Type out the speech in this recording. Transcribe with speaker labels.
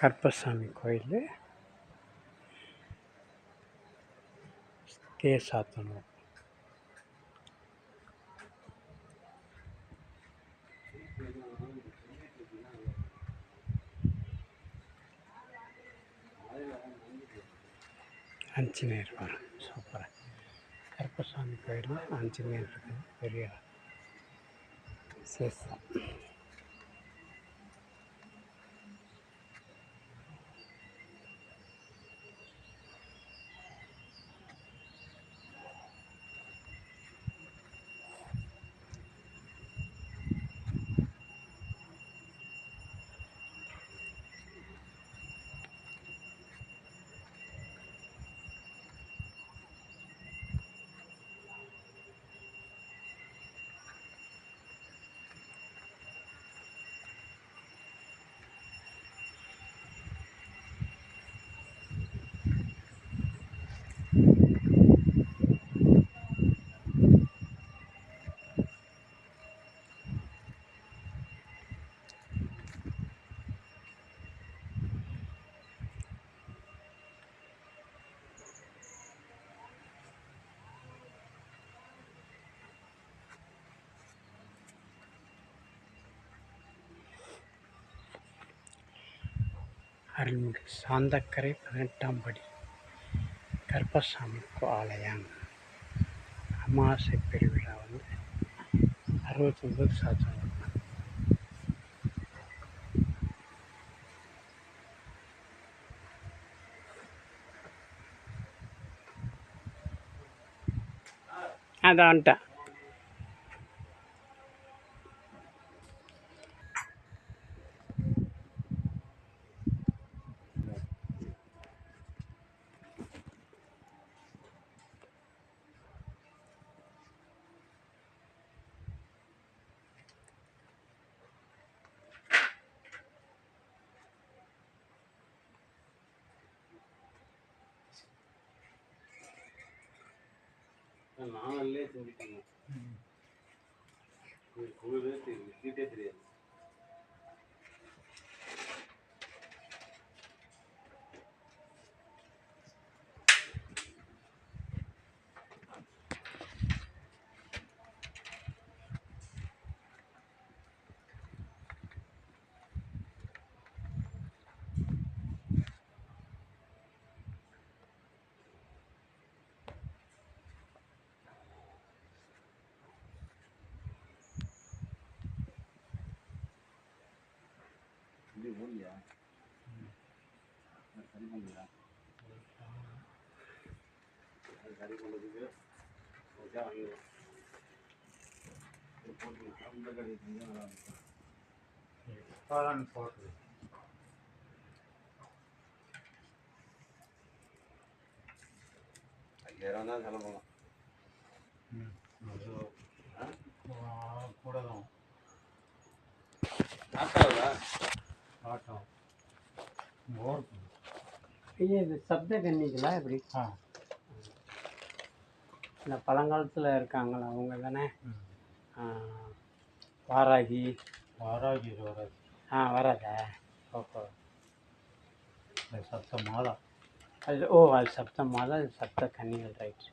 Speaker 1: கருப்பசாமி கோயில் சாத்தனூர். ஆஞ்சநேயர் வரும் சூப்பராக. கருப்பசாமி கோயிலில் ஆஞ்சநேயர் இருக்குது, பெரிய விசேஷம். அருள்மிகு சாந்தக்கரை 18ஆம் படி கருப்பசாமி ஆலயம் அமாவாசை பெருவிழா 69 சாதனம். அதான் வந்துட்டேன்.
Speaker 2: நாங்களே செஞ்சுட்டோங்க. குழுவே சீட்டே தெரியாது. ஓடியா சரி பண்ணுறா அது சரி பண்ணுறதுக்கு வாங்கிடுவோம். போட்டு அந்த கடை செஞ்சால் நல்லா இருக்கும். பாலான்னு போட்டு 5000 தான் செலவு பண்ணலாம். கூட தான் ஆட்டோ
Speaker 1: இது சப்த கன்னிகளா எப்படி? இந்த பழங்காலத்தில் இருக்காங்களா அவங்க தானே? வாராகி
Speaker 2: வாராகி வராது.
Speaker 1: வராதா? ஓஹோ,
Speaker 2: அது சப்த மாதா.
Speaker 1: அது அது சப்த மாதா, அது சப்த கன்னிகள். ரைட்.